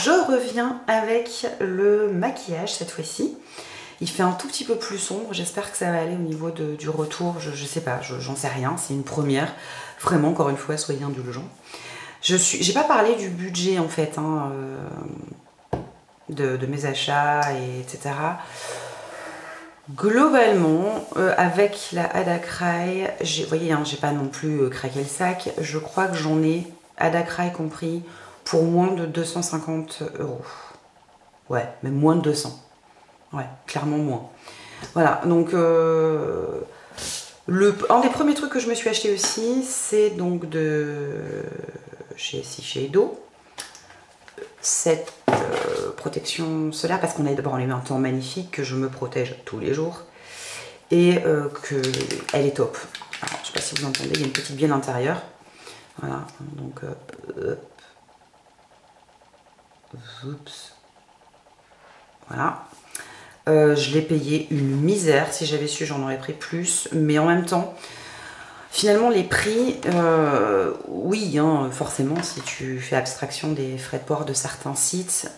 je reviens avec le maquillage cette fois-ci. Il fait un tout petit peu plus sombre, j'espère que ça va aller au niveau du retour, je sais pas, j'en sais rien, c'est une première. Vraiment, encore une fois, soyez indulgents. J'ai pas parlé du budget en fait, hein, de mes achats, etc. Globalement, avec la Adacry, vous voyez, hein, j'ai pas non plus craqué le sac, je crois que j'en ai, Adacry compris, pour moins de 250 €. Ouais, même moins de 200. Ouais, clairement moins. Voilà, donc un des premiers trucs que je me suis acheté aussi, c'est donc de chez Shiseido, cette protection solaire, parce qu'on a d'abord un temps magnifique, que je me protège tous les jours, et qu'elle est top. Alors, je sais pas si vous entendez, il y a une petite bielle à l'intérieur. Voilà, donc oups. Voilà. Je l'ai payé une misère. Si j'avais su, j'en aurais pris plus. Mais en même temps, finalement, les prix, oui, hein, forcément, si tu fais abstraction des frais de port de certains sites,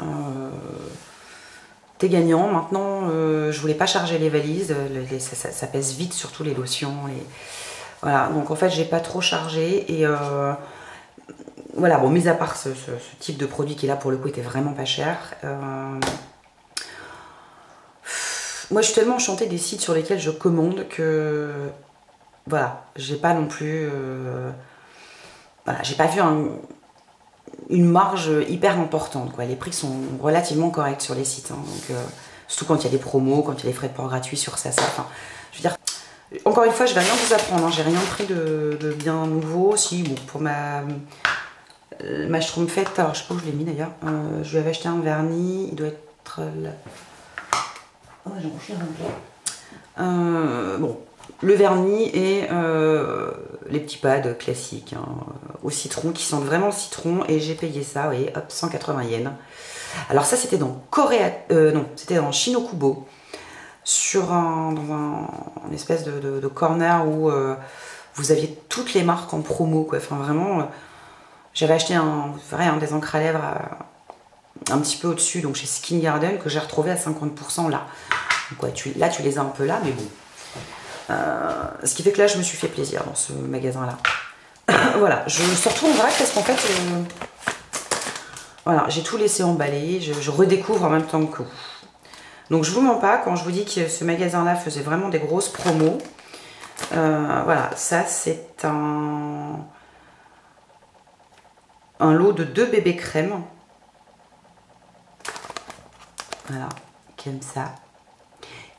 t'es gagnant. Maintenant, je voulais pas charger les valises. Ça pèse vite, surtout les lotions. Voilà, donc en fait, j'ai pas trop chargé. Et voilà, bon, mis à part ce type de produit qui, là, pour le coup, était vraiment pas cher. Moi, je suis tellement enchantée des sites sur lesquels je commande que, voilà, j'ai pas non plus, voilà, j'ai pas vu une marge hyper importante, quoi. Les prix sont relativement corrects sur les sites, hein, donc, surtout quand il y a des promos, quand il y a des frais de port gratuits sur ça, enfin, je veux dire, encore une fois, je vais rien vous apprendre, hein, j'ai rien pris de bien nouveau. Si, bon, pour ma Schtroumpfette, alors je sais pas où je l'ai mis d'ailleurs, je lui avais acheté un vernis, il doit être là. Oh, j'en refais un peu. Bon, le vernis et les petits pads classiques, hein, au citron, qui sentent vraiment le citron, et j'ai payé ça, vous voyez, hop, 180 yens. Alors ça, c'était dans non, c'était dans Shinokubo, dans un espèce de corner où vous aviez toutes les marques en promo, quoi. Enfin, vraiment, j'avais acheté des encres à lèvres un petit peu au-dessus, donc chez Skin Garden, que j'ai retrouvé à 50% là. Donc ouais, là, tu les as un peu là, mais bon. Ce qui fait que là, je me suis fait plaisir dans ce magasin-là. Voilà, je surtout en vrac parce qu'en fait, voilà, j'ai tout laissé emballer, je redécouvre en même temps que vous. Donc je vous mens pas quand je vous dis que ce magasin-là faisait vraiment des grosses promos. Voilà, ça c'est un lot de 2 bébés crèmes. Voilà, comme ça.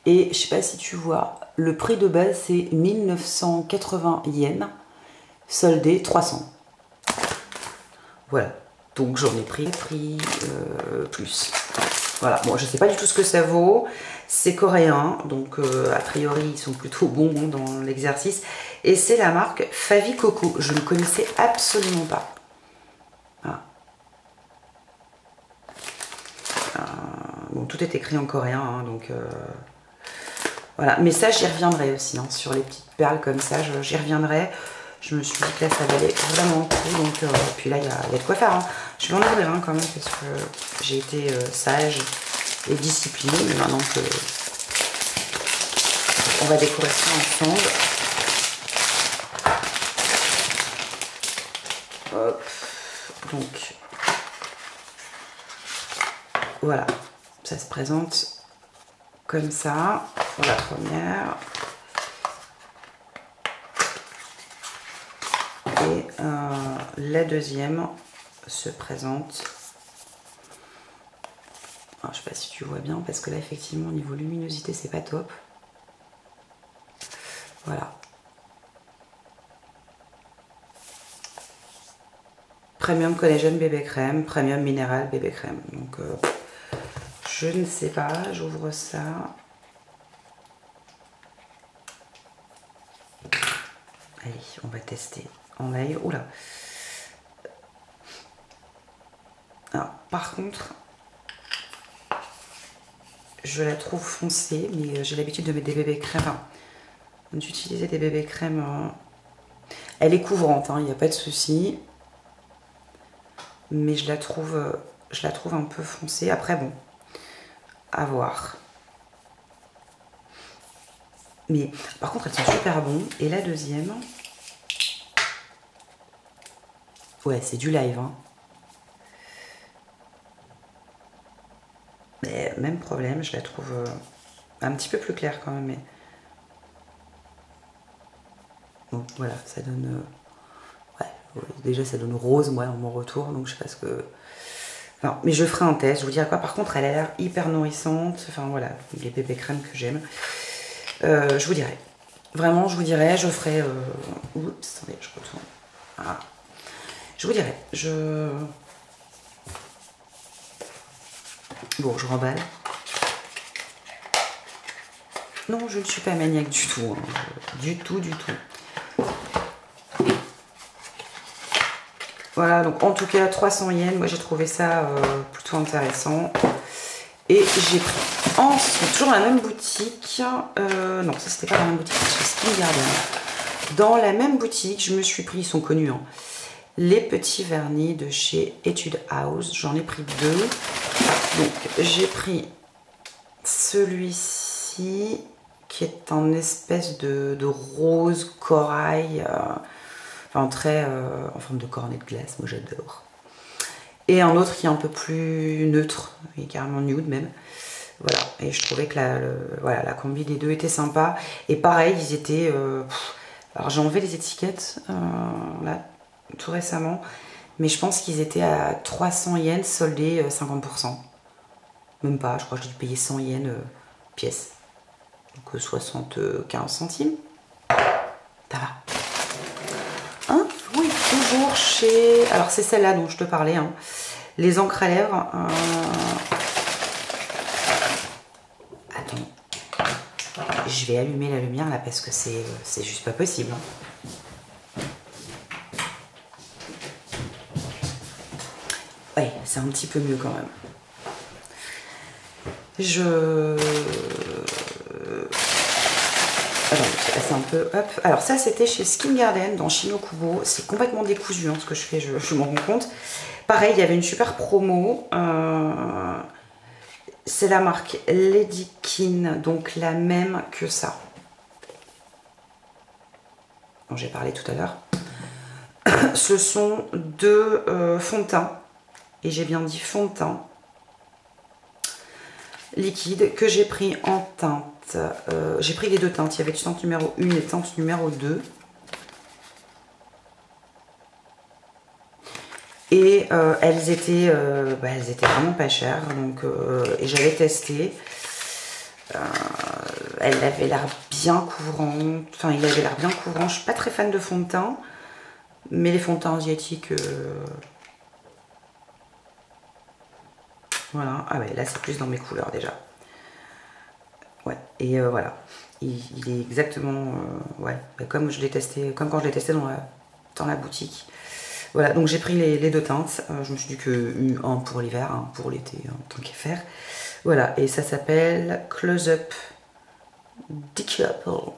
Et je sais pas si tu vois, le prix de base c'est 1980 yens, soldé 300. Voilà, donc j'en ai pris plus. Voilà, bon, je sais pas du tout ce que ça vaut. C'est coréen, donc a priori ils sont plutôt bons dans l'exercice. Et c'est la marque Favi Coco. Je ne connaissais absolument pas. Voilà. Bon, tout est écrit en coréen, hein, donc voilà. Mais ça, j'y reviendrai aussi, hein, sur les petites perles comme ça, j'y reviendrai. Je me suis dit que là, ça valait vraiment le coup, donc puis là, il y a de quoi faire. Hein. Je vais en ouvrir un quand même, parce que j'ai été sage et disciplinée, mais maintenant que on va découvrir ça ensemble. Hop. Donc, voilà, ça se présente comme ça pour la première. Et la deuxième se présente. Alors, je sais pas si tu vois bien, parce que là, effectivement, au niveau luminosité, c'est pas top. Voilà. Premium Collagen bébé crème, Premium Minéral bébé crème. Donc, je ne sais pas, j'ouvre ça. Allez, on va tester en live. Oula. Alors, par contre, je la trouve foncée, mais j'ai l'habitude de mettre des bébés crèmes. Enfin, d'utiliser des bébés crèmes. Elle est couvrante, il n'y a pas de souci. Mais je la trouve je la trouve un peu foncée. Après, bon, à voir. Mais par contre, elles sont super bonnes. Et la deuxième... Ouais, c'est du live, hein. Mais même problème, je la trouve un petit peu plus claire quand même. Mais... Bon, voilà, ça donne... Ouais, déjà ça donne rose, moi, en mon retour. Donc je sais pas ce que... Non, mais je ferai un test, je vous dirai quoi. Par contre, elle a l'air hyper nourrissante. Enfin, voilà, les bébés crèmes que j'aime. Je vous dirai. Vraiment, je vous dirai. Je ferai... Oups, attendez, je retourne. Voilà. Je vous dirai. Bon, je remballe. Non, je ne suis pas maniaque du tout. Hein. Du tout, du tout. Voilà, donc en tout cas 300 yens, moi j'ai trouvé ça plutôt intéressant. Et j'ai pris ensuite, toujours dans la même boutique, non ça c'était pas dans la même boutique, c'est chez Skin Garden. Dans la même boutique, je me suis pris, ils sont connus, hein, les petits vernis de chez Etude House, j'en ai pris 2. Donc j'ai pris celui-ci qui est en espèce de rose corail. Enfin, très en forme de cornet de glace, moi j'adore. Et un autre qui est un peu plus neutre, et carrément nude même. Voilà, et je trouvais que voilà, la combi des deux était sympa. Et pareil, ils étaient... alors j'ai enlevé les étiquettes, là, tout récemment. Mais je pense qu'ils étaient à 300 yens, soldés 50%. Même pas, je crois que j'ai dû payer 100 yens pièce. Donc 75 centimes. Ça va. Oui, toujours chez... Alors, c'est celle-là dont je te parlais. Hein. Les encres à lèvres. Attends. Je vais allumer la lumière, là, parce que c'est juste pas possible. Hein. Ouais, c'est un petit peu mieux, quand même. C'est un peu... Hop. Alors ça c'était chez Skin Garden dans Shinokubo. C'est complètement décousu hein, ce que je fais, je m'en rends compte. Pareil, il y avait une super promo. C'est la marque Ladykin, donc la même que ça. Dont j'ai parlé tout à l'heure. Ce sont deux fonds de teint. Et j'ai bien dit fond de teint. Liquide que j'ai pris en teinte. J'ai pris les deux teintes. Il y avait teinte numéro 1 et teinte numéro 2. Et elles étaient vraiment pas chères. Donc, et j'avais testé. Elle avait l'air bien couvrante. Enfin, il avait l'air bien couvrant. Je suis pas très fan de fond de teint. Mais les fonds de teint asiatiques... Voilà. Ah ouais, là c'est plus dans mes couleurs déjà. Ouais, et voilà. Il est exactement... ouais, comme je l'ai testé, comme quand je l'ai testé dans la boutique. Voilà, donc j'ai pris les deux teintes. Je me suis dit que un pour l'hiver, un pour l'été, tant qu'à faire. Voilà, et ça s'appelle Close Up Decouple.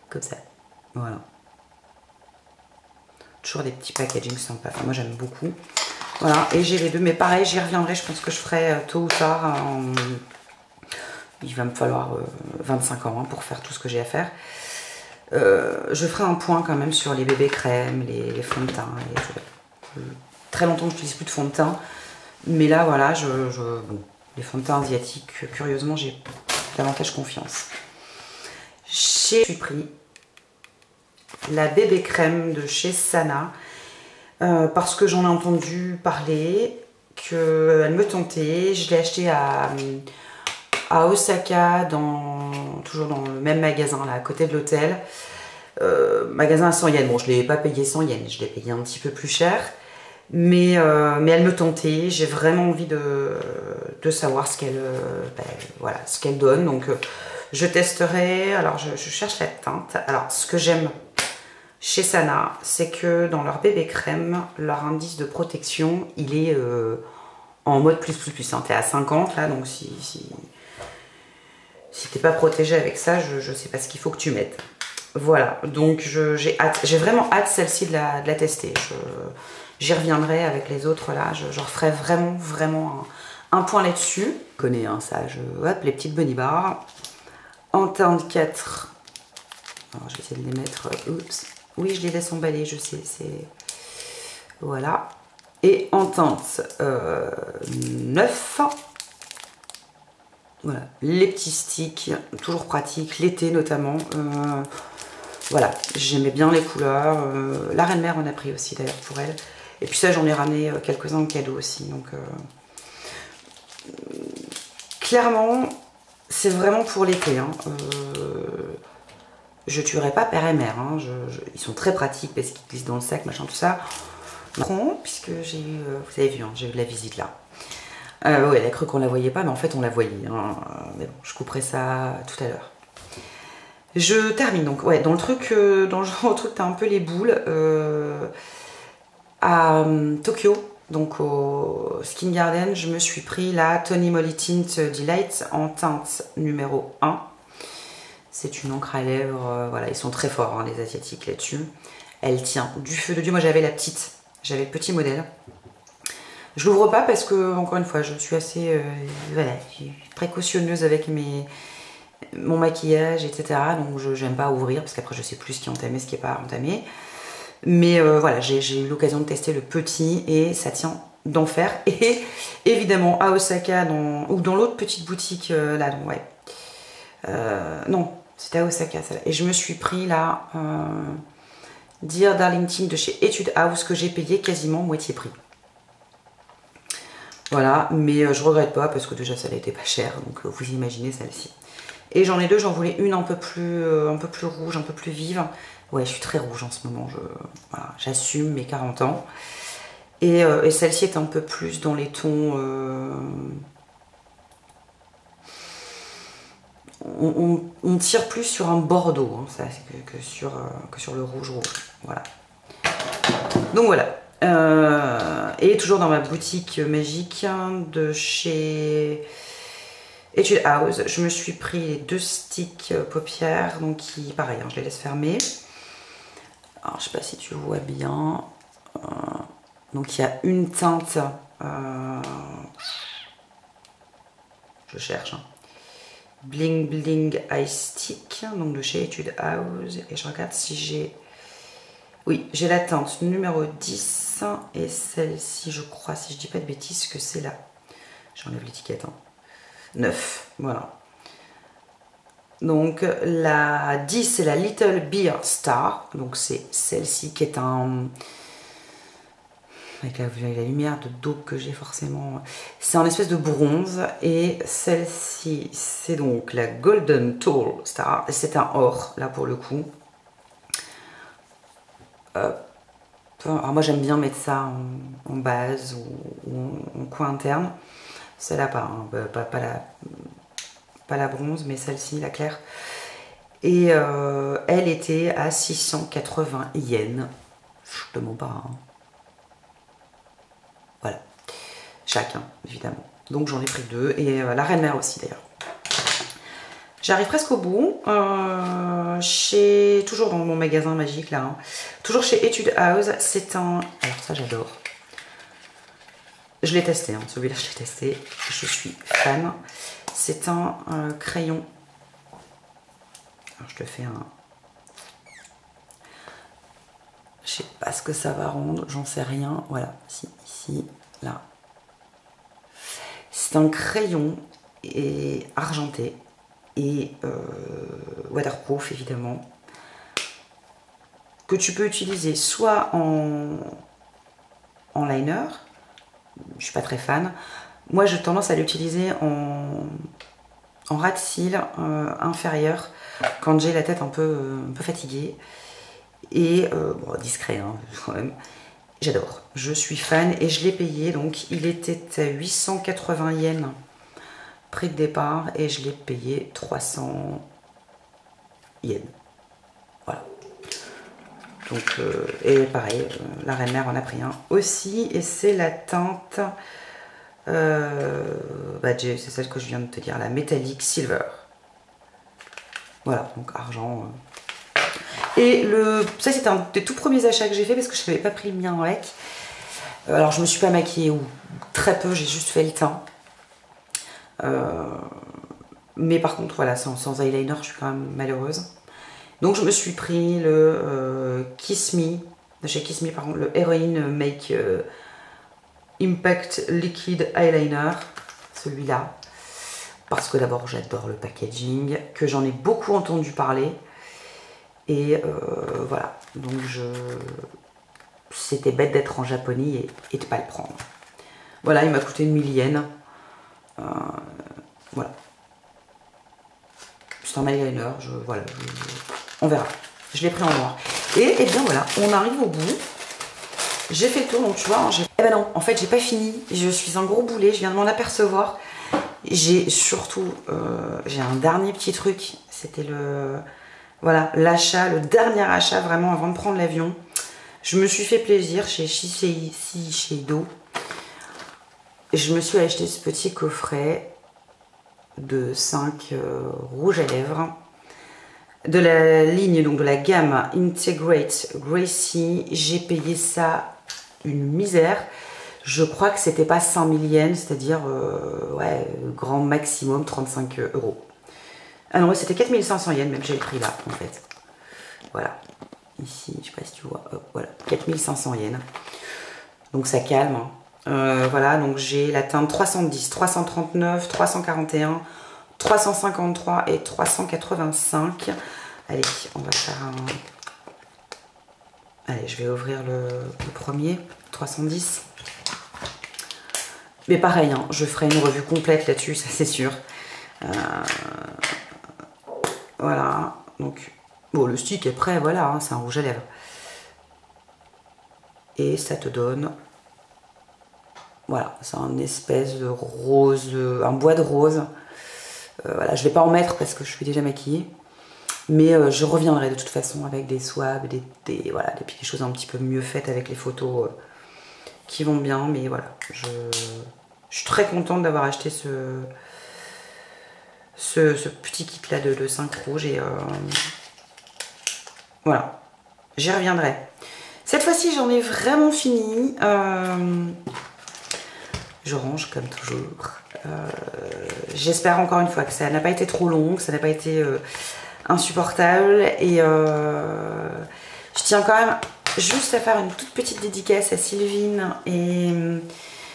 Comme ça. Voilà. Toujours des petits packaging sympas. Enfin, moi j'aime beaucoup. Voilà, et j'ai les deux. Mais pareil, j'y reviendrai. Je pense que je ferai tôt ou tard. Il va me falloir 25 ans hein, pour faire tout ce que j'ai à faire. Je ferai un point quand même sur les bébés crèmes, les fonds de teint. Très longtemps que je n'utilise plus de fond de teint. Mais là, voilà, bon, les fonds de teint asiatiques, curieusement, j'ai davantage confiance. J'ai pris la bébé crème de chez Sana. Parce que j'en ai entendu parler, qu'elle me tentait. Je l'ai acheté à Osaka, toujours dans le même magasin, là, à côté de l'hôtel. Magasin à 100 yens. Bon, je ne l'ai pas payé 100 yens, je l'ai payé un petit peu plus cher. Mais elle me tentait. J'ai vraiment envie de savoir ce qu'elle voilà, ce qu'elle donne. Donc, je testerai. Alors, je cherche la teinte. Alors, ce que j'aime chez Sana, c'est que dans leur bébé crème, leur indice de protection, il est en mode plus. Hein. T'es à 50 là, donc si t'es pas protégé avec ça, je sais pas ce qu'il faut que tu mettes. Voilà, donc j'ai vraiment hâte celle-ci de la tester. J'y reviendrai avec les autres là, je referai vraiment un point là-dessus. Je connais hein, ça, hop, les petites bunny bars. En teinte 4. Alors je vais essayer de les mettre. Oups. Oui, je les laisse emballer, je sais. C'est voilà. Et en teinte 9. Voilà, les petits sticks, toujours pratiques, l'été notamment. Voilà, j'aimais bien les couleurs. La Reine-Mère en a pris aussi d'ailleurs pour elle. Et puis ça, j'en ai ramené quelques-uns en cadeau aussi. Donc, clairement, c'est vraiment pour l'été. Hein. Je tuerai pas père et mère. Hein. Ils sont très pratiques parce qu'ils glissent dans le sac, machin, tout ça. Puisque j'ai eu, vous avez vu, hein, j'ai eu de la visite là. Ouais, elle a cru qu'on la voyait pas, mais en fait on la voyait. Hein. Mais bon, je couperai ça tout à l'heure. Je termine donc, ouais, dans le truc, dans le genre truc, t'as un peu les boules. À Tokyo, donc au Skin Garden, je me suis pris la Tony Moly Tint Delight en teinte numéro 1. C'est une encre à lèvres, voilà, ils sont très forts, hein, les asiatiques là-dessus. Elle tient du feu de Dieu. Moi j'avais la petite, j'avais le petit modèle. Je l'ouvre pas parce que, encore une fois, je suis assez voilà, précautionneuse avec mon maquillage, etc. Donc je n'aime pas ouvrir parce qu'après je sais plus ce qui est entamé, ce qui n'est pas entamé. Mais voilà, j'ai eu l'occasion de tester le petit et ça tient d'enfer. Et évidemment à Osaka, ou dans l'autre petite boutique là, donc, ouais. Non, c'était à Osaka celle-là. Et je me suis pris là Dear Darling Tint de chez Etude House que j'ai payé quasiment moitié prix. Voilà, mais je regrette pas parce que déjà ça n'était pas cher, donc vous imaginez celle-ci. Et j'en ai deux, j'en voulais une un peu plus rouge, un peu plus vive. Ouais, je suis très rouge en ce moment, voilà, j'assume mes 40 ans. Et celle-ci est un peu plus dans les tons... on tire plus sur un bordeaux, hein, ça, que sur le rouge. Voilà. Donc voilà. Et toujours dans ma boutique magique de chez Etude House, je me suis pris les 2 sticks paupières, donc qui, pareil, hein, je les laisse fermer. Alors, je sais pas si tu vois bien. Donc, il y a une teinte. Je cherche. Hein. Bling Bling Eye Stick, donc de chez Etude House. Et je regarde si j'ai... Oui, j'ai la teinte numéro 10 et celle-ci, je crois, si je dis pas de bêtises, que c'est là. J'enlève l'étiquette. Hein. 9, voilà. Donc la 10, c'est la Little Beer Star. Donc c'est celle-ci qui est un... Avec la lumière de daube que j'ai forcément... C'est un espèce de bronze. Et celle-ci, c'est donc la Golden Tall Star. C'est un or, là pour le coup. Alors moi j'aime bien mettre ça en base ou en coin interne. Celle-là pas, hein, pas la bronze, mais celle-ci, la claire. Et elle était à 680 yens. Je te mens pas. Hein. Voilà. Chacun, évidemment. Donc j'en ai pris 2. Et la Reine-Mère aussi d'ailleurs. J'arrive presque au bout. Toujours dans mon magasin magique là. Hein. Toujours chez Etude House. C'est un... Alors ça j'adore. Je l'ai testé. Hein. Celui-là je l'ai testé. Je suis fan. C'est un crayon. Alors je te fais un... Je sais pas ce que ça va rendre. J'en sais rien. Voilà. Ici, là. C'est un crayon et argenté. Et waterproof évidemment, que tu peux utiliser soit en liner, je suis pas très fan, moi j'ai tendance à l'utiliser en ras de cils inférieur quand j'ai la tête un peu fatiguée et bon, discret hein, quand même. J'adore, je suis fan et je l'ai payé, donc il était à 880 yens prix de départ et je l'ai payé 300 yens. Voilà. Donc, et pareil, la Reine-Mère en a pris un aussi et c'est la teinte, c'est celle que je viens de te dire, la Metallic Silver. Voilà, donc argent. Et ça c'est un des tout premiers achats que j'ai fait parce que je n'avais pas pris le mien avec. Alors je me suis pas maquillée ou très peu, j'ai juste fait le teint. Mais par contre voilà, sans eyeliner je suis quand même malheureuse. Donc je me suis pris le Kiss Me, de chez Kiss Me pardon, le Heroin Make Impact Liquid Eyeliner, celui-là. Parce que d'abord j'adore le packaging, que j'en ai beaucoup entendu parler. Et voilà, donc c'était bête d'être en japonais et de ne pas le prendre. Voilà, il m'a coûté 1000 yens. Voilà. C'est un eyeliner, voilà, on verra. Je l'ai pris en noir. Et bien voilà, on arrive au bout. J'ai fait le tour, donc tu vois, eh ben non, en fait j'ai pas fini. Je suis un gros boulet, je viens de m'en apercevoir. J'ai surtout, j'ai un dernier petit truc. C'était voilà, l'achat, le dernier achat vraiment avant de prendre l'avion. Je me suis fait plaisir chez Shiseido. Je me suis acheté ce petit coffret de 5 rouges à lèvres de la ligne, donc de la gamme Integrate Gracie. J'ai payé ça une misère. Je crois que c'était pas 5000 yens, c'est-à-dire ouais, grand maximum 35 euros. Ah non, c'était 4500 yens, même j'ai le prix là en fait. Voilà. Ici, je sais pas si tu vois, hop, voilà, 4500 yens. Donc ça calme. Voilà, donc j'ai la teinte 310, 339, 341, 353 et 385. Allez, on va faire un... Allez, je vais ouvrir le premier, 310. Mais pareil, hein, je ferai une revue complète là-dessus, ça c'est sûr. Voilà, donc... Bon, le stick est prêt, voilà, hein, c'est un rouge à lèvres. Et ça te donne... Voilà, c'est un espèce de rose, un bois de rose. Voilà, je ne vais pas en mettre parce que je suis déjà maquillée. Mais je reviendrai de toute façon avec des swabs, voilà, des petites choses un petit peu mieux faites avec les photos qui vont bien. Mais voilà, je suis très contente d'avoir acheté ce petit kit là de 5 rouges. Et voilà, j'y reviendrai. Cette fois-ci, j'en ai vraiment fini. Je range comme toujours. J'espère encore une fois que ça n'a pas été trop long, que ça n'a pas été insupportable. Et je tiens quand même juste à faire une toute petite dédicace à Sylvine, et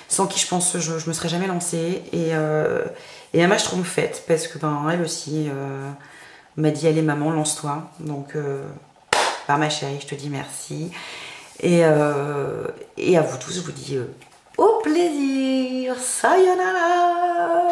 sans qui je pense je me serais jamais lancée. Et à ma Schtroumpfette, parce que ben, elle aussi m'a dit allez maman, lance-toi. Donc par ma chérie, je te dis merci. Et à vous tous, je vous dis au plaisir, sayonara.